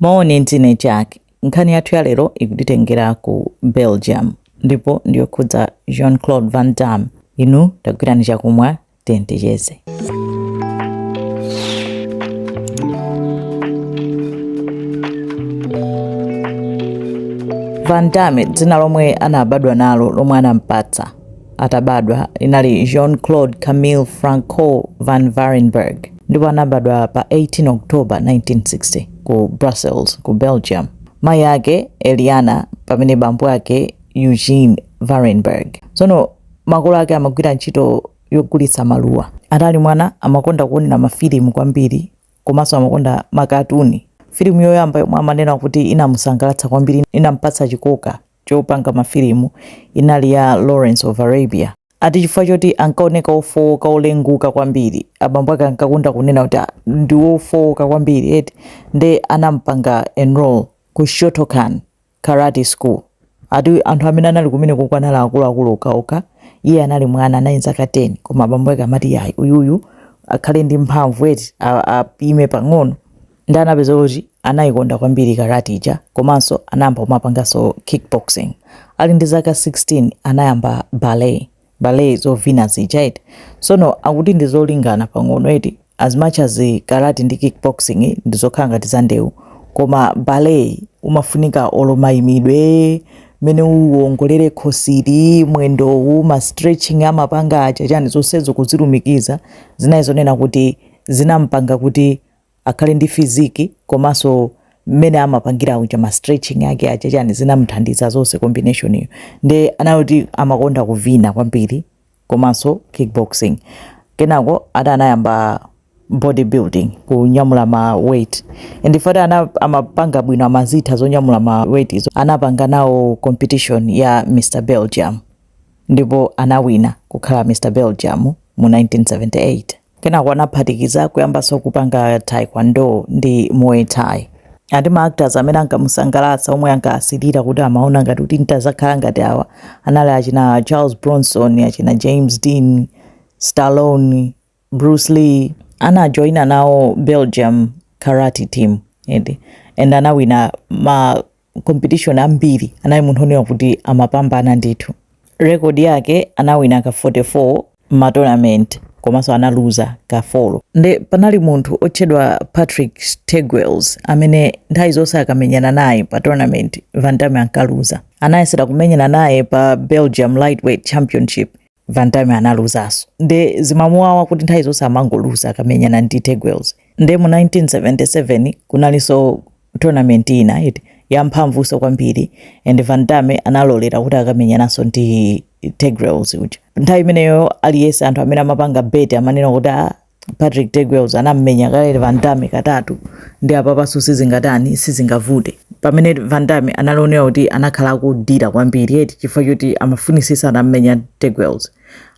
Maoni ntine chake nkhani yathu ya lero ikutitengera ku Belgium ndipo ndiyo khudza Jean-Claude Van Damme. Inu tagwirani chakumwa tiyentecheze. Van Damme dzina lomwe anabadwa nalo lomwe anampatsa atabadwa linali Jean-Claude Camille Francois van Varenberg ndipo anabadwa pa 18 October 1960 ku Brussels ku Belgium. Mai yake Eliana pamene bambo yake Eugene Varenberg. Tsono makolo ake amagwira ntchito yogulitsa maluwa. Atali mwana amakonda kuonera mafilimu kwambiri komanso amakonda makatuni. Filimu yoyamba yomwe amanena kuti inamusangalatsa kwambiri inampatsa chikoka chopanga mafilimu inali ya Lawrence of Arabia. Ati chifukwa choti ankaoneka ofowoka olenguka kwambiri, abambo ake ankakonda kunena kuti ndi ofowoka kwambiri eti nde anampanga enroll ku Shotokan Karate School. Ati anthu amene anali kumene kukwanala akuluakulu okhaokha, iye anali mwana anali zaka 10 koma abambo ake amati yayi uyuyu akhale ndi mphamvu eti apime pang'ono. Ndi anapeza kuti anayikonda kwambiri karate ija komanso anayamba kumapanganso kickboxing. Ali ndi zaka 16 anayamba ballet zovina zija eti. Sono akuti ndi zolingana pang'ono eti as much as karate ndi kickboxing ndizokhala ngati za ndewu, koma ballet umafunika olomayimidwe mene uwongolere khosiri mwendo ma stretching amapanga aja chani zonsezo kuzilumikiza zinayizonena kuti zinampanga kuti akhale ndi fiziki komanso mmene amapangira uja ma stretching yake aja chani zinamthandiza zonse combination iyo. Nde anayoti amakonda kuvina kwambiri komanso kickboxing. Kenako anayamba bodybuilding kunyamula ma weight. Ndifata amapanga bwino amazitha zonyamula ma weight izo. Anapanga nawo competition ya Mr. Belgium ndipo anawina kukhala Mr. Belgium mu 1978. Kenako anaphatikiza kuyambaso kupanga taekwondo ndi muay thai. Ati ma actors amene ankamusangalatsa omwe ankasilira kuti amaona ngati kuti ntazakhala ngati awa anali achina Charles Bronson, achina James Dean, Stallone, Bruce Lee. Anajoina nawo Belgium karate team and anawina ma competition ambiri. Anali munthu onena kuti amapambana ndithu. Record yake anawina ka 44 ma tournament komanso analuza ka 4. Nde panali munthu otchedwa Patrick Steggels amene nthawi zonse akamenyana naye pa tournament Van Damme ankaluza. Anayesera kumenyana naye pa Belgium lightweight championship, Van Damme analuzaso. Nde zimamuwawa kuti nthawi zonse amangoluza akamenyana ndi Steggels. Nde mu 1977 kunalinso tournament ina ya mphamvuso kwambiri and Van Damme analolera kuti akamenyananso ndi Steggels uja. Nthawi imeneyo aliyese anthu amene amapanga bet amanena kuti Patrick Steggels anammenya kale Van Damme katatu ndi apapaso sizingavute. Pamene Van Damme analonera kuti anakhala kudira kwambiri eti chifukwa choti amafunisisa anammenya Steggels.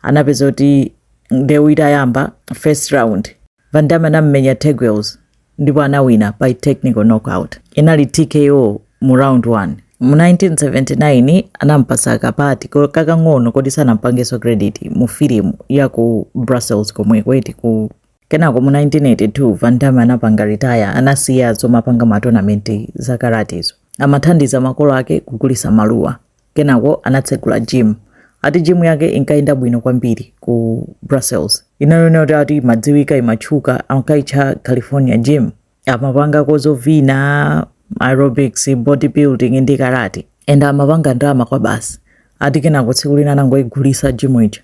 Anapeza kuti ndewu itayamba first round Van Damme anammenya Steggels ndipo anawina by technical knockout. Inali TKO mu round 1. Mu 1979 anampasa kapati kakang'ono kodi sanampangeso credit mu filimu ya ku Brussels komwe kweti ku. Kenako mu 1982 Van Damme anapanga retire, anasiya zomapanga ma tournament za karatezo. Amathandiza makolo ake kugulisa maluwa. Kenako anatsegula gym. Ati gym yake inkaenda bwino kwambiri ku Brussels. Inayonera ati madziwika imachuka ankaitcha California gym. Amapanga kozovina, aerobics, bodybuilding ndi karate. And amapanga ndalama kwa basi. Ati kenako tsiku lina anangoigulisa gym ija.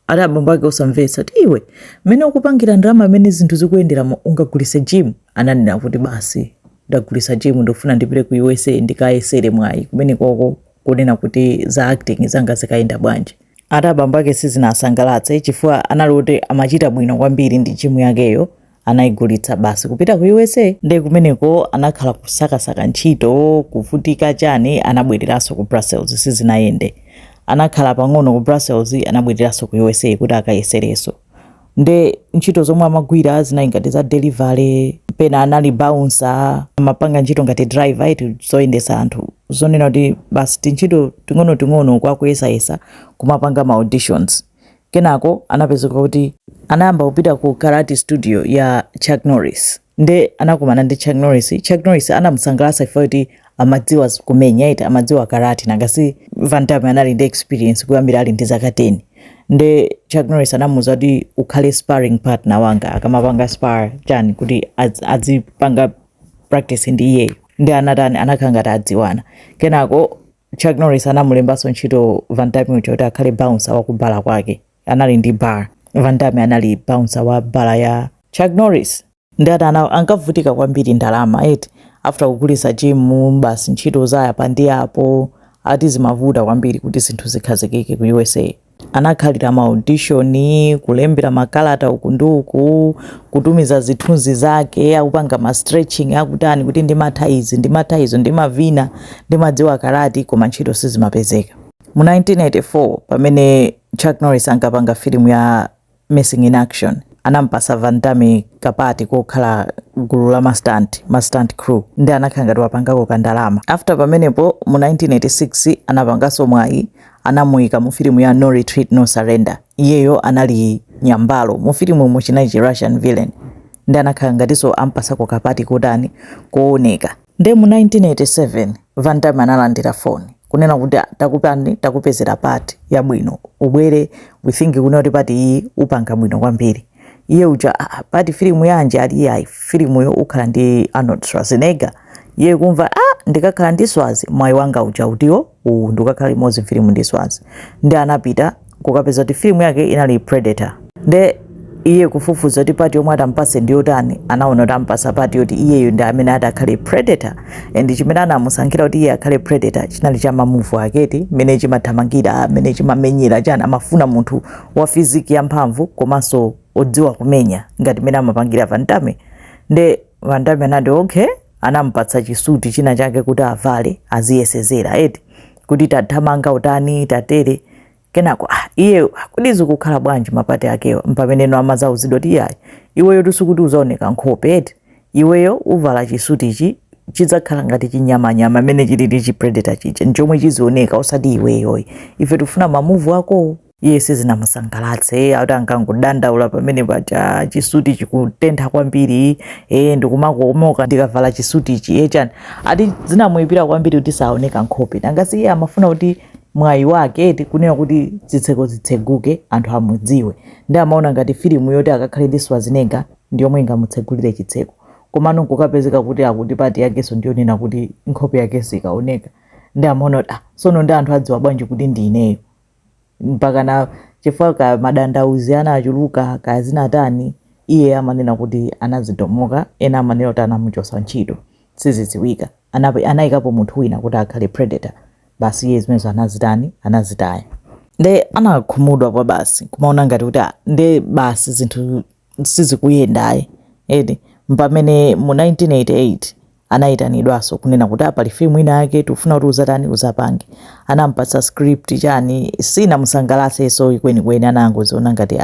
Ati abambo ake osamvetsa ati iwe mene ukupangira ndalama mene zinthu zikuyendera ungagulise gym. Ananena kuti basi ndagulisa gym ndofuna ndipite ku USA ndikayesere mwayi kumene koko kunena kuti za acting zanga zikaenda bwanji. Ati abambo ake sizinasangalatse chifukwa analote amachita bwino kwambiri ndi gym yakeyo. Anaigulitsa basi kupita ku USA. Nde kumeneko anakhala kusakasaka ntchito kuvutika chani, anabwereranso ku Brussels sizinayende. Anakhala pang'ono ku Brussels, anabwereranso ku USA kuti akayesereso. Nde ntchito zomwe amagwira zinali ngati za delivery, pena anali bouncer, amapanga ntchito ngati driver iti zoyendesa anthu. Zonena kuti basi tintchito ting'ono kwa kuyesayesa kumapanga ma auditions. Kenako anapezeka kuti anayamba kupita ku karate studio ya Chuck Norris. nde anakumana ndi Chuck Norris. Chuck Norris anamusangalatsa ifo kuti amadziwa kumenya ita amadziwa karate nangasi Van Damme anali ndi experience kuyambira ali ndi zaka 10. Nde Chuck Norris anamuza kuti ukhale sparring partner wanga akamapanga spar chani kuti azipanga practice ndi iye. Nde anatani anakhanga adziwana. Kenako Chuck Norris anamulembaso ntchito Van Damme kuti akhale bouncer wakubala kwake. Anali ndi bar. Van Damme anali bouncer wa bala ya Chuck Norris. Nde ankavutika kwambiri ndalama eti after kugulisa gym basi ntchito zaya pandi apo ati zimavuta kwambiri kuti zinthu zikhazikike ku USA. Anakhalira ma audition, kulembera makalata uku nduku, kutumiza zithunzi zake, akupanga ma stretching akutani kuti ndimavina, ndimadziwa karate koma ntchito sizimapezeka. Mu 1984 pamene Chuck Norris ankapanga filimu ya Missing in Action, anampasa Van Damme kapati kokhala gulu la ma stunt crew. Ndi anakhanga wapangako kandalama. After pamenepo mu 1986 anapangaso mwayi anamuyika mu filimu ya No Retreat No Surrender. Iyeyo anali nyambalo mu filimu mu chinayi Russian villain. Ndi anakhanga tiso ampasako kapati kutani kuoneka. Nde mu 1987 Van Damme analandira phone kunena kuti takupezera pati ya bwino ubwere, we think kunoti pati iyi upanga bwino kwambiri. Iye uja pati filimu yanje ali yayi filimu yo ukhala ndi Arnold Schwarzenegger. Iye kumva ndikakhala ndi Swazi mwayi wanga uja utiwo ndikakhala limodzi filimu ndi Swazi. Ndi anapita kukapeza kuti filimu yake inali Predator. Nde iye kufufuza kuti pati yomwe atampase ndi yotani, anaona kuti ampasa pati yoti iyeyo ndi amene adakhale Predator. And chimene anamusankhira kuti iye akhale Predator chinali cha mamuvu aketi mene chimathamangira, mene chimamenyera chani, amafuna munthu wa fiziki ya mphamvu komanso odziwa kumenya ngati mene amapangira Van Damme. Nde Van Damme anati okay, anampatsa chisuti china chake kuti avale aziyesezera eti kuti tathamanga utani tatere. Kenako iye kuti zikukhala bwanji mapati akewa mpameneno amazauzidwa kuti yayi iweyo tusukuti uzaoneka nkhope eti iweyo uvala chisuti ichi chidzakhala ngati chinyamanyama mene chilili chi Predator chicha nchomwe chizioneka osati iweyo. Ife tufuna mamuvu ako. Iye sizinamusangalatse auti ankangodandaula pamene pacha chisuti chikutentha kwambiri ndikumakomoka ndikavala chisuti ichi chani ati zinamuyipira kwambiri kuti saoneka nkhope. Nangasi iye amafuna kuti mwayi wake eti kunena kuti zitseko zitseguke anthu amudziwe. Ndi amaona ngati filimu yoti akakhale ndi Schwarzenegger ndiyomwe ingamutsegulire chitseko. Komano kukapezeka kuti akuti pati yakeso ndiyonena kuti nkhope yakeso ikaoneka. Ndi amaona kuti sono ndi anthu adziwa bwanji kuti ndi ineyo. Mpaka na chifukwa madandauzi anachuluka kazinatani iye amanena kuti anazidomoka, ena amanena kuti anamuchosa ntchito sizidziwika. Anayikapo munthu wina kuti akhale Predator. Basi iye zimenezo anazitaya. Nde anakhumudwa kwa basi kumaona ngati kuti nde basi zinthu sizikuyendaye edi. Mpamene mu 1988 anayitanidwaso kunena kuti pali filimu ina yake tufuna kuti uzapange. Anampatsa script chani sinamusangalatse so ikwenikweni anangoziona ngati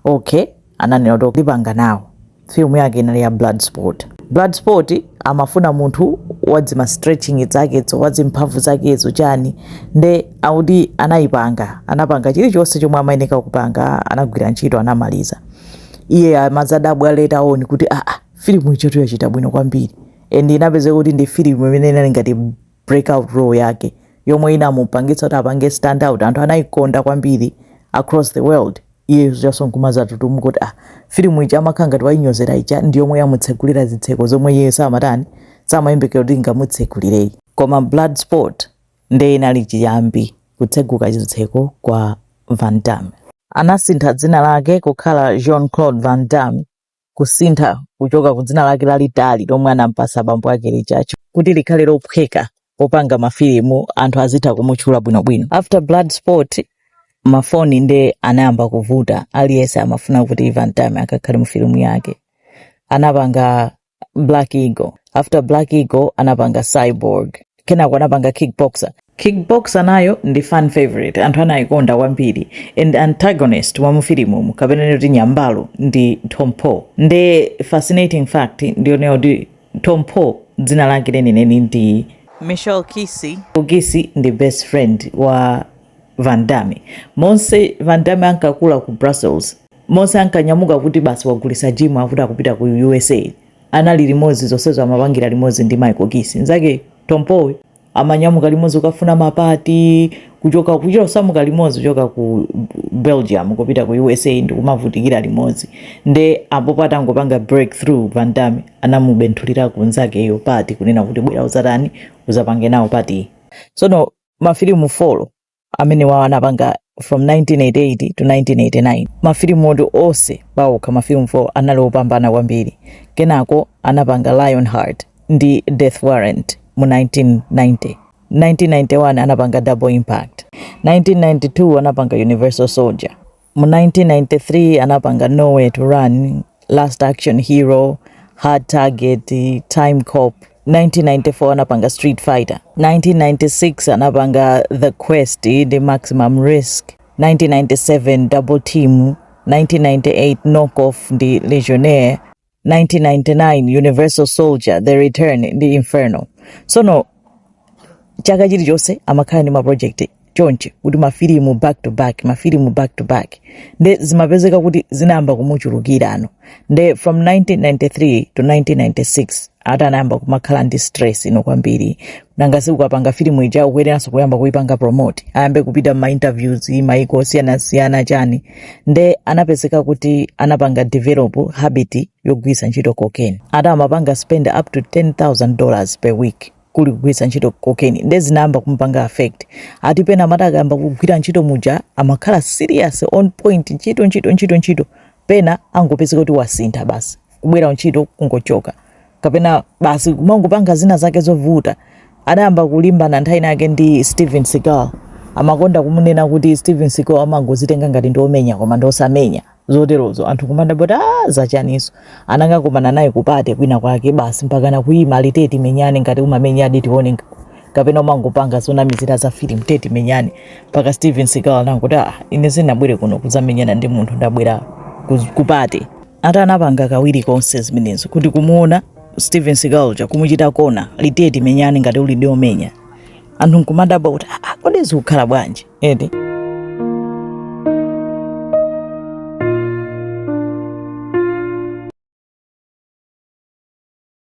okay, ananena kuti lipanga nawo. Filimu yake inali ya Bloodsport amafuna munthu wadzima stretching zakezo wadzimphamvu zakezo chani. Nde auti anapanga chilichonse chomwe amayeneka kupanga, anagwira ntchito anamaliza. Iye amazadabwa later on kuti filimu ichoto yachita bwino kwambiri. And inapezeka kuti ndi filimu imene inali ngati breakout role yake yomwe inamupangitsa kuti apange stand out. Anthu anayikonda kwambiri across the world. Iye zasonkumaza tutumuka kuti filimu ichi amakhala ngati wayinyozera icha ndiyomwe yamutsegulira zitseko zomwe iye samayembekera kuti ingamutsekulirei. Koma Bloodsport nde inali chiyambi kutseguka zitseko kwa Van Damme. Anasintha dzina lake kukhala Jean-Claude Van Damme, kusintha kuchoka ku dzina lake lalitali lomwe anampasa bambo ake lichacho kuti likhale lophweka popanga mafilimu anthu azitha kumutchula bwinobwino. After Bloodsport mafoni nde anayamba kuvuta, aliyense amafuna kuti Van Damme akakhale mu filimu yake. Anapanga Black Eagle. After Black Eagle anapanga Cyborg. Kenako anapanga Kickboxer nayo ndi fan favorite, anthu anayikonda kwambiri. And antagonist wa mu filimu kapena kuti nyambalo ndi Tom Poe. Nde fascinating fact ndiyo kuti Tom Poe dzina lake lenileni ndi Michelle Kisi. Kisi ndi best friend wa Van Damme. Monse Van Damme ankakula ku Brussels. Monse ankanyamuka kuti basi wagulisa gym avuta kupita ku USA anali limodzi zonsezo amapangira limodzi ndi Michael Kisi. Nzake Tompowe amanyamuka limodzi ukafuna mapati kuchoka samuka limodzi kuchoka ku Belgium kupita ku USA ndi kumavutikira limodzi. Nde apo patangopanga breakthrough Van Damme anamubenthulira kunzake iyo pati kunena kuti bwera uzatani uzapange nawo pati. Sono mafilimu 4 amene wawo anapanga from 1988 to 1989. Mafilimu odo ose bawoka mafilimu 4 anali opambana kwambiri. Kenako anapanga Lionheart ndi Death Warrant mu 1990. 1991 anapanga Double Impact. 1992 anapanga Universal Soldier. Mu 1993 anapanga Nowhere to Run, Last Action Hero, Hard Target, Time Cop. 1994 anapanga Street Fighter. 1996 anapanga The Quest, The Maximum Risk. 1997 Double Team. 1998 Knockoff, The Legionnaire. 1999 Universal Soldier, The Return, The Inferno. Sono chaka chilichonse amakhala ndi ma project chonche kuti mafilimu back to back nde zimapezeka kuti zinayamba kumuchulukira ano. Nde from 1993 to 1996 anayamba kumakhala ndi stress ino kwambiri. Nanga siku kapanga filimu ija ukuyeranso kuyamba kuipanga promote, ayambe kupita ma interviews maiko osiyana chani. Nde anapezeka kuti anapanga develop habit yogwisa ntchito cocaine. Amapanga spend up to $10,000 per week kuli kugwisa ntchito cocaine. Nde zinayamba kumpanga affect. Ati pena amatagamba kugwira ntchito muja amakhala serious on point ntchito pena angopezeka kuti wasintha basi kubwera ntchito kungochoka kapena basi kumangopanga zina zake zovuta. Adayamba kulimbana nthawi yake ndi Steven Seagal. Amakonda kumunena kuti Steven Seagal amangozitenga ngati ndiomenya koma ndosamenya zoterozo. Anthu kumanda bota zachaniso anangakomana naye kupate kwina kwake basi mpaka na kuima aliteti menyane ngati umamenya aditi tione kapena umangopanga zona mizira za film teti menyane mpaka Steven Seagal nangokuti ine sinabwere kuno kuzamenyana ndi munthu, ndabwera kupate. Anapanga kawiri konse zimenezo kuti kumuona Steven Seagal kumuchita kona liteti menyane ngati uli ndiomenya. Anthu kumanda bota kodi zikukhala bwanji edi.